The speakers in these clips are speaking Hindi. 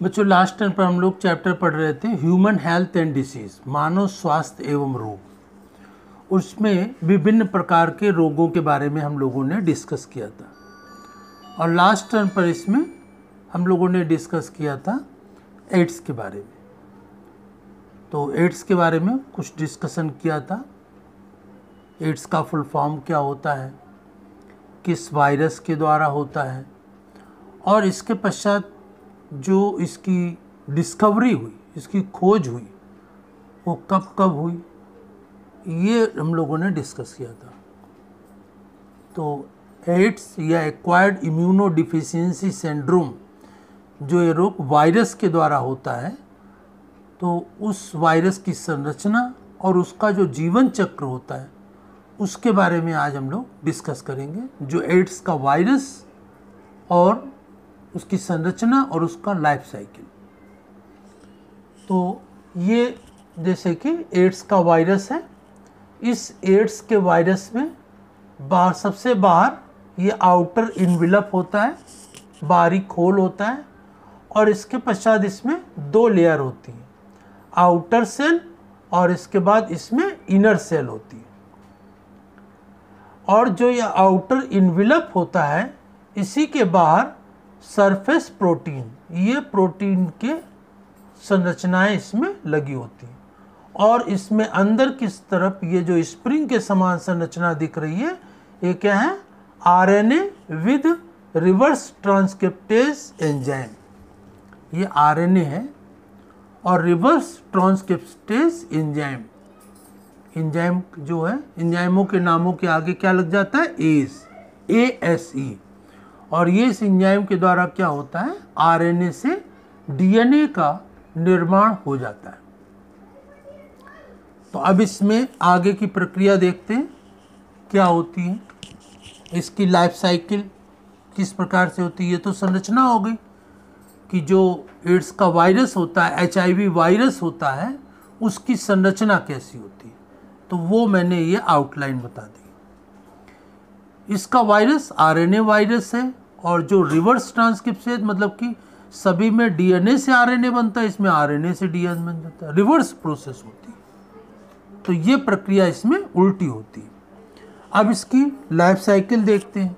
बच्चों लास्ट टाइम पर हम लोग चैप्टर पढ़ रहे थे ह्यूमन हेल्थ एंड डिसीज, मानव स्वास्थ्य एवं रोग। उसमें विभिन्न प्रकार के रोगों के बारे में हम लोगों ने डिस्कस किया था और लास्ट टर्म पर इसमें हम लोगों ने डिस्कस किया था एड्स के बारे में। तो एड्स के बारे में कुछ डिस्कशन किया था। एड्स का फुल फॉर्म क्या होता है, किस वायरस के द्वारा होता है और इसके पश्चात जो इसकी डिस्कवरी हुई, इसकी खोज हुई, वो कब कब हुई, ये हम लोगों ने डिस्कस किया था। तो एड्स या एक्वायर्ड इम्यूनो डिफिशियंसी सिंड्रोम, जो ये रोग वायरस के द्वारा होता है, तो उस वायरस की संरचना और उसका जो जीवन चक्र होता है उसके बारे में आज हम लोग डिस्कस करेंगे। जो एड्स का वायरस और उसकी संरचना और उसका लाइफ साइकिल। तो ये जैसे कि एड्स का वायरस है, इस एड्स के वायरस में सबसे बाहर ये आउटर इनवेलप होता है, बाहरी खोल होता है और इसके पश्चात इसमें दो लेयर होती हैं, आउटर सेल और इसके बाद इसमें इनर सेल होती है। और जो ये आउटर इनवेलप होता है, इसी के बाहर सरफेस प्रोटीन, ये प्रोटीन के संरचनाएं इसमें लगी होती हैं और इसमें अंदर किस तरफ ये जो स्प्रिंग के समान संरचना दिख रही है, ये क्या है, RNA with reverse transcriptase enzyme. ये आरएनए है और रिवर्स ट्रांसक्रिप्टेज एंजाइम, एंजाइम जो है, एंजाइमों के नामों के आगे क्या लग जाता है, ASE। और ये इस एंजाइम के द्वारा क्या होता है, आरएनए से डीएनए का निर्माण हो जाता है। तो अब इसमें आगे की प्रक्रिया देखते हैं क्या होती है, इसकी लाइफ साइकिल किस प्रकार से होती है। ये तो संरचना हो गई कि जो एड्स का वायरस होता है, HIV वायरस होता है, उसकी संरचना कैसी होती है, तो वो मैंने ये आउटलाइन बता दी। इसका वायरस आरएनए वायरस है और जो रिवर्स ट्रांसक्रिप्शन मतलब कि सभी में डीएनए से आरएनए बनता है, इसमें आरएनए से डीएनए बन जाता है, रिवर्स प्रोसेस होती है। तो ये प्रक्रिया इसमें उल्टी होती है। अब इसकी लाइफ साइकिल देखते हैं।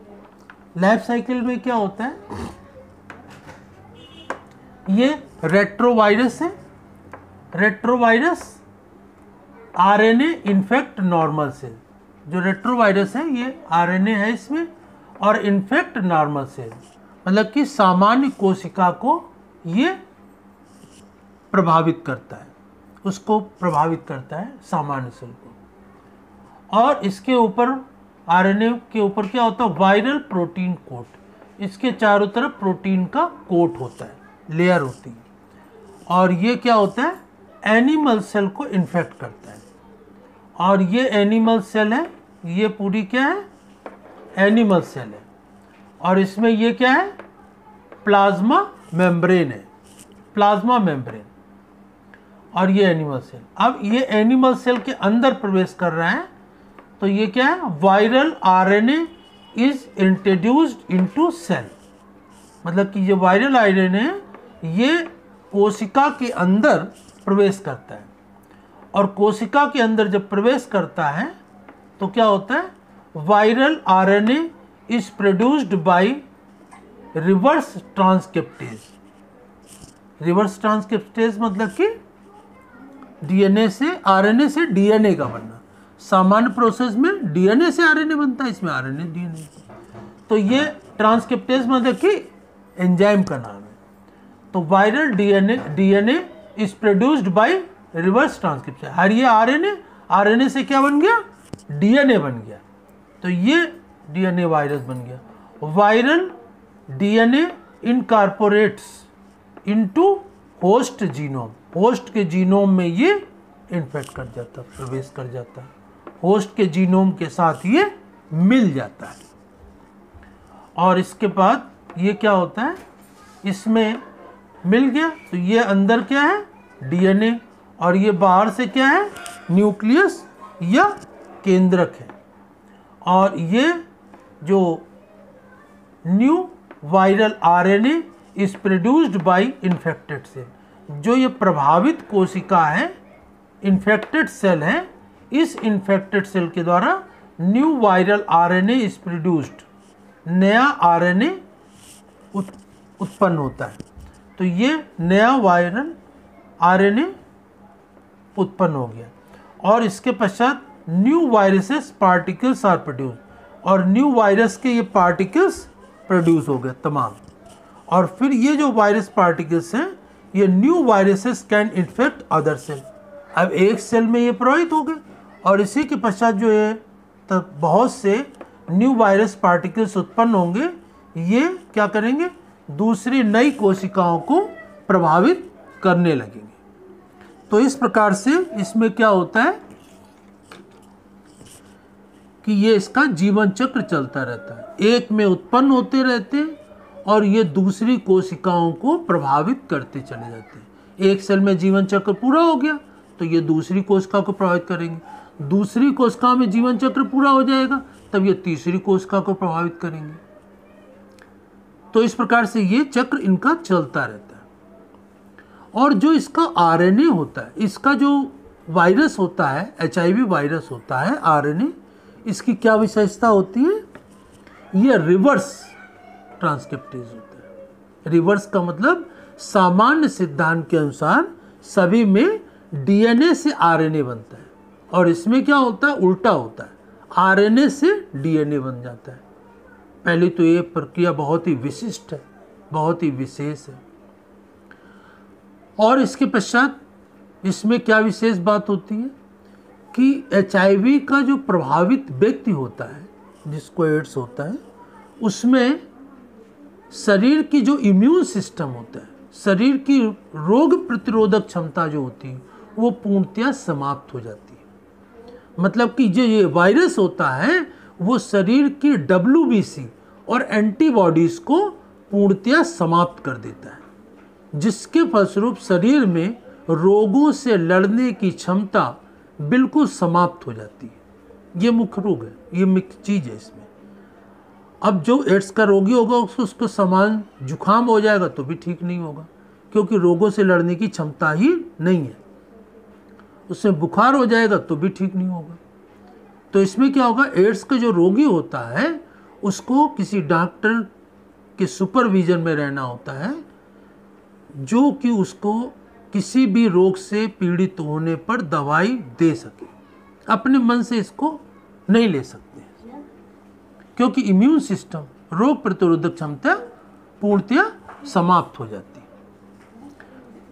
लाइफ साइकिल में क्या होता है, ये रेट्रोवायरस है। Retrovirus RNA infect normal cell. जो रेट्रोवायरस है ये आरएनए है इसमें और इन्फेक्ट नॉर्मल सेल, मतलब कि सामान्य कोशिका को ये प्रभावित करता है, उसको प्रभावित करता है सामान्य सेल को। और इसके ऊपर आरएनए के ऊपर क्या होता है, वायरल प्रोटीन कोट। इसके चारों तरफ प्रोटीन का कोट होता है, लेयर होती है और ये क्या होता है, एनिमल सेल को इन्फेक्ट करता है। और ये एनिमल सेल है, ये पूरी क्या है, एनिमल सेल है और इसमें ये क्या है, प्लाज्मा मेम्ब्रेन है, प्लाज्मा मेम्ब्रेन और ये एनिमल सेल। अब ये एनिमल सेल के अंदर प्रवेश कर रहा है, तो ये क्या है, viral RNA is introduced into cell. मतलब कि ये वायरल आरएनए ये कोशिका के अंदर प्रवेश करता है और कोशिका के अंदर जब प्रवेश करता है तो क्या होता है, viral RNA is produced by reverse transcriptase. Reverse transcriptase मतलब कि डीएनए से आरएनए से डीएनए का बनना। सामान्य प्रोसेस में डीएनए से आरएनए बनता है, इसमें आरएनए डीएनए। तो ये ट्रांसक्रिप्टेज मतलब कि एंजाइम का नाम है। तो viral DNA is produced by reverse transcription. हर ये आरएनए से क्या बन गया, डीएनए बन गया। तो ये डीएनए वायरस बन गया। Viral DNA incorporates into host genome. Host के जीनोम में ये इन्फेक्ट कर जाता, प्रवेश कर जाता है, होस्ट के जीनोम के साथ ये मिल जाता है। और इसके बाद ये क्या होता है, इसमें मिल गया तो ये अंदर क्या है, डीएनए और ये बाहर से क्या है, न्यूक्लियस या केंद्रक है। और ये जो new viral RNA is produced by infected cell. जो ये प्रभावित कोशिका है, इन्फेक्टेड सेल है, इस इन्फेक्टेड सेल के द्वारा new viral RNA is produced, नया आरएनए उत्पन्न होता है। तो ये नया वायरल आरएनए उत्पन्न हो गया और इसके पश्चात new viruses particles are produce, और न्यू वायरस के ये पार्टिकल्स प्रोड्यूस हो गए तमाम। और फिर ये जो वायरस पार्टिकल्स हैं, ये new viruses can infect other cell. अब एक सेल में ये प्रभावित हो गए और इसी के पश्चात जो है तो बहुत से न्यू वायरस पार्टिकल्स उत्पन्न होंगे। ये क्या करेंगे, दूसरी नई कोशिकाओं को प्रभावित करने लगेंगे। तो इस प्रकार से इसमें क्या होता है कि ये इसका जीवन चक्र चलता रहता है। एक में उत्पन्न होते रहते हैं और ये दूसरी कोशिकाओं को प्रभावित करते चले जाते हैं। एक सेल में जीवन चक्र पूरा हो गया तो ये दूसरी कोशिका को प्रभावित करेंगे, दूसरी कोशिका में जीवन चक्र पूरा हो जाएगा तब ये तीसरी कोशिका को प्रभावित करेंगे। तो इस प्रकार से ये चक्र इनका चलता रहता है। और जो इसका आरएनए होता है, इसका जो वायरस होता है, एचआईवी वायरस होता है, आरएनए, इसकी क्या विशेषता होती है, ये रिवर्स ट्रांसक्रिप्टेज होता है। रिवर्स का मतलब सामान्य सिद्धांत के अनुसार सभी में डीएनए से आरएनए बनता है और इसमें क्या होता है, उल्टा होता है, आरएनए से डीएनए बन जाता है। पहले तो ये प्रक्रिया बहुत ही विशिष्ट है, बहुत ही विशेष है। और इसके पश्चात इसमें क्या विशेष बात होती है कि एचआईवी का जो प्रभावित व्यक्ति होता है, जिसको एड्स होता है, उसमें शरीर की जो इम्यून सिस्टम होता है, शरीर की रोग प्रतिरोधक क्षमता जो होती है, वो पूर्णतया समाप्त हो जाती है। मतलब कि जो ये वायरस होता है वो शरीर की WBC और एंटीबॉडीज़ को पूर्णतया समाप्त कर देता है, जिसके फलस्वरूप शरीर में रोगों से लड़ने की क्षमता बिल्कुल समाप्त हो जाती है। ये मुख्य रोग है, ये मुख्य चीज़ है इसमें। अब जो एड्स का रोगी होगा उसको सामान्य जुखाम हो जाएगा तो भी ठीक नहीं होगा, क्योंकि रोगों से लड़ने की क्षमता ही नहीं है। उसमें बुखार हो जाएगा तो भी ठीक नहीं होगा। तो इसमें क्या होगा, एड्स का जो रोगी होता है उसको किसी डॉक्टर के सुपरविजन में रहना होता है, जो कि उसको किसी भी रोग से पीड़ित होने पर दवाई दे सके। अपने मन से इसको नहीं ले सकते क्योंकि इम्यून सिस्टम, रोग प्रतिरोधक क्षमता पूर्णतया समाप्त हो जाती है।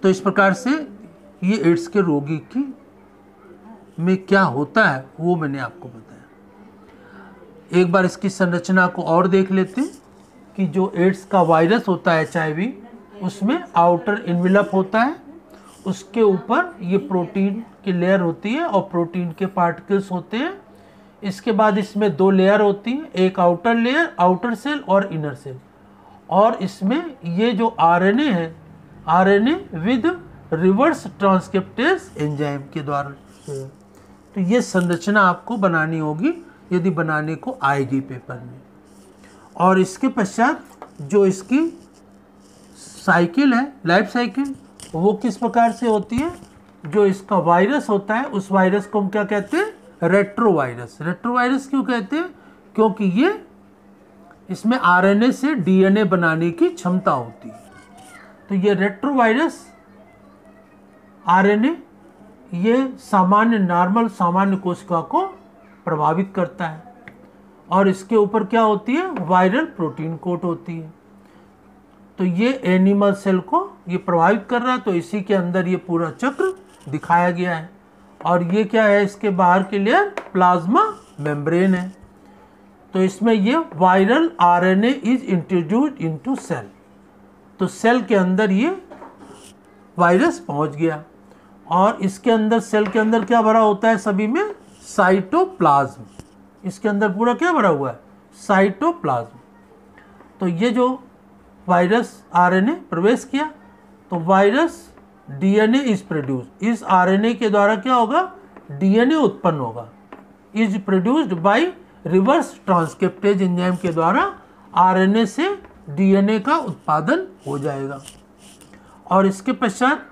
तो इस प्रकार से ये एड्स के रोगी की में क्या होता है वो मैंने आपको बताया। एक बार इसकी संरचना को और देख लेते हैं कि जो एड्स का वायरस होता है एचआईवी, उसमें आउटर इन्वेलप होता है, उसके ऊपर ये प्रोटीन की लेयर होती है और प्रोटीन के पार्टिकल्स होते हैं। इसके बाद इसमें दो लेयर होती हैं, एक आउटर लेयर, आउटर सेल और इनर सेल। और इसमें ये जो आरएनए है, RNA with reverse transcriptase enzyme के द्वारा। तो ये संरचना आपको बनानी होगी यदि बनाने को आएगी पेपर में। और इसके पश्चात जो इसकी साइकिल है, लाइफ साइकिल, वो किस प्रकार से होती है। जो इसका वायरस होता है उस वायरस को हम क्या कहते हैं, रेट्रोवायरस। रेट्रोवायरस क्यों कहते हैं, क्योंकि ये इसमें आरएनए से डीएनए बनाने की क्षमता होती है। तो ये रेट्रोवायरस आरएनए ये सामान्य नॉर्मल सामान्य कोशिका को प्रभावित करता है और इसके ऊपर क्या होती है, वायरल प्रोटीन कोट होती है। तो ये एनिमल सेल को ये प्रभावित कर रहा है, तो इसी के अंदर ये पूरा चक्र दिखाया गया है। और ये क्या है, इसके बाहर की लेयर प्लाज्मा मेम्ब्रेन है। तो इसमें ये viral RNA is introduced into cell. तो सेल के अंदर ये वायरस पहुंच गया और इसके अंदर, सेल के अंदर क्या भरा होता है, सभी में साइटोप्लाज्म। इसके अंदर पूरा क्या भरा हुआ है, साइटोप्लाज्म। तो ये जो वायरस आरएनए प्रवेश किया तो वायरस डीएनए इज प्रोड्यूस, इस आरएनए के द्वारा क्या होगा, डीएनए उत्पन्न होगा। Is produced by reverse transcriptase enzyme के द्वारा आरएनए से डीएनए का उत्पादन हो जाएगा। और इसके पश्चात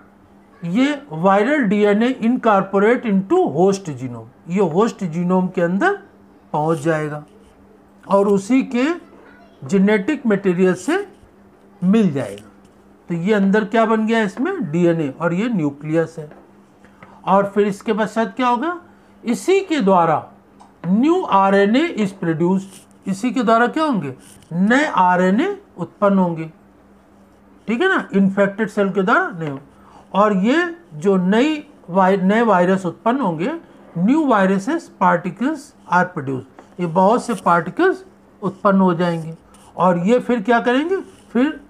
ये viral DNA incorporate into host genome, ये होस्ट जीनोम के अंदर पहुंच जाएगा और उसी के जेनेटिक मटेरियल से मिल जाएगा। तो ये अंदर क्या बन गया इसमें, डीएनए, और ये न्यूक्लियस है। और फिर इसके पश्चात क्या होगा, इसी के द्वारा न्यू आरएनए इज प्रोड्यूस्ड, इसी के द्वारा क्या होंगे, नए आरएनए उत्पन्न होंगे, ठीक है ना, इन्फेक्टेड सेल के द्वारा नहीं। और ये जो नए वायरस उत्पन्न होंगे, new viruses particles are produce, ये बहुत से पार्टिकल्स उत्पन्न हो जाएंगे और ये फिर क्या करेंगे, फिर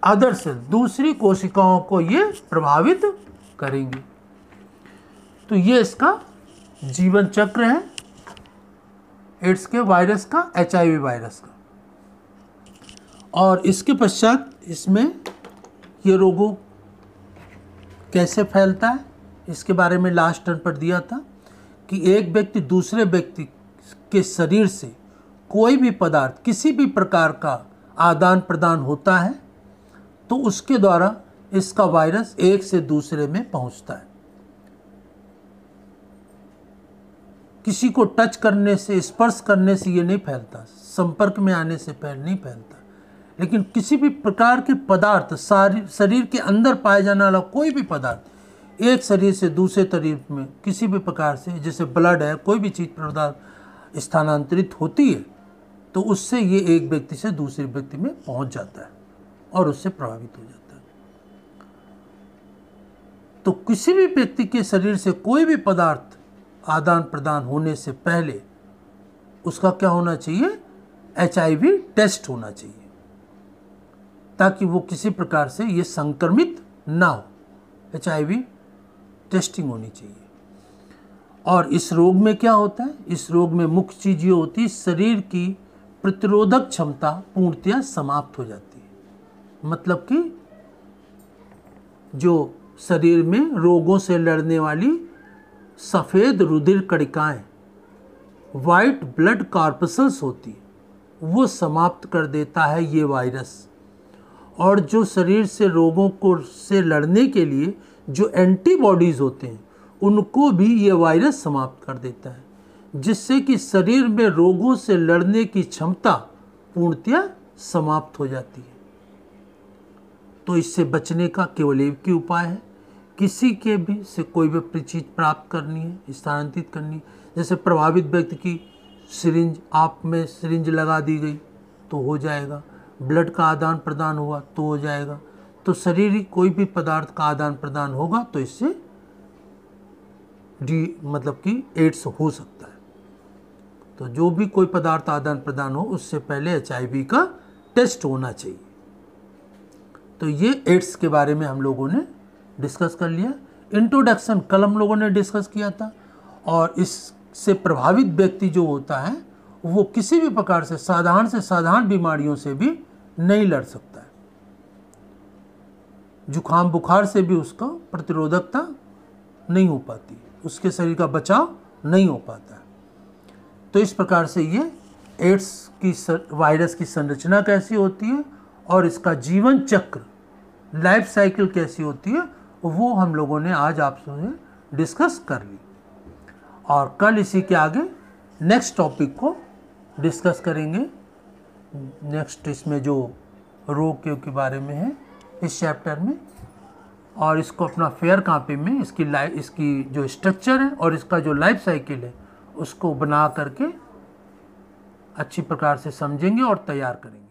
अदर सेल, दूसरी कोशिकाओं को ये प्रभावित करेंगे। तो ये इसका जीवन चक्र है एड्स के वायरस का, एचआईवी वायरस का। और इसके पश्चात इसमें ये रोगों कैसे फैलता है, इसके बारे में लास्ट टर्न पर दिया था कि एक व्यक्ति दूसरे व्यक्ति के शरीर से कोई भी पदार्थ, किसी भी प्रकार का आदान प्रदान होता है तो उसके द्वारा इसका वायरस एक से दूसरे में पहुंचता है। किसी को टच करने से, स्पर्श करने से ये नहीं फैलता, संपर्क में आने से नहीं फैलता, लेकिन किसी भी प्रकार के पदार्थ, शरीर के अंदर पाए जाने वाला कोई भी पदार्थ एक शरीर से दूसरे शरीर में किसी भी प्रकार से, जैसे ब्लड है, कोई भी चीज पदार्थ स्थानांतरित होती है तो उससे ये एक व्यक्ति से दूसरे व्यक्ति में पहुंच जाता है और उससे प्रभावित हो जाता है। तो किसी भी व्यक्ति के शरीर से कोई भी पदार्थ आदान प्रदान होने से पहले उसका क्या होना चाहिए, एचआईवी टेस्ट होना चाहिए, ताकि वो किसी प्रकार से ये संक्रमित ना हो। एचआईवी टेस्टिंग होनी चाहिए। और इस रोग में क्या होता है, इस रोग में मुख्य चीज ये होती है, शरीर की प्रतिरोधक क्षमता पूर्णतया समाप्त हो जाती है। मतलब कि जो शरीर में रोगों से लड़ने वाली सफ़ेद रुधिर कणिकाएं, वाइट ब्लड कॉर्पसल्स होती है, वो समाप्त कर देता है ये वायरस। और जो शरीर से रोगों को से लड़ने के लिए जो एंटीबॉडीज़ होते हैं उनको भी ये वायरस समाप्त कर देता है, जिससे कि शरीर में रोगों से लड़ने की क्षमता पूर्णतया समाप्त हो जाती है। तो इससे बचने का केवल एक ही उपाय है, किसी के भी से कोई भी चीज़ प्राप्त करनी है, स्थानांतरित करनी है। जैसे प्रभावित व्यक्ति की सिरिंज, आप में सिरिंज लगा दी गई तो हो जाएगा, ब्लड का आदान प्रदान हुआ तो हो जाएगा। तो शारीरिक कोई भी पदार्थ का आदान प्रदान होगा तो इससे मतलब कि एड्स हो सकता है। तो जो भी कोई पदार्थ आदान प्रदान हो उससे पहले एचआईवी का टेस्ट होना चाहिए। तो ये एड्स के बारे में हम लोगों ने डिस्कस कर लिया। इंट्रोडक्शन कल हम लोगों ने डिस्कस किया था। और इससे प्रभावित व्यक्ति जो होता है वो किसी भी प्रकार से साधारण बीमारियों से भी नहीं लड़ सकता है। जुकाम बुखार से भी उसका प्रतिरोधकता नहीं हो पाती, उसके शरीर का बचाव नहीं हो पाता है। तो इस प्रकार से ये एड्स की वायरस की संरचना कैसी होती है और इसका जीवन चक्र, लाइफ साइकिल कैसी होती है, वो हम लोगों ने आज आपसे डिस्कस कर ली। और कल इसी के आगे नेक्स्ट टॉपिक को डिस्कस करेंगे। नेक्स्ट इसमें जो रोग के बारे में है इस चैप्टर में, और इसको अपना फेयर कॉपी में इसकी जो स्ट्रक्चर है और इसका जो लाइफ साइकिल है उसको बना करके अच्छी प्रकार से समझेंगे और तैयार करेंगे।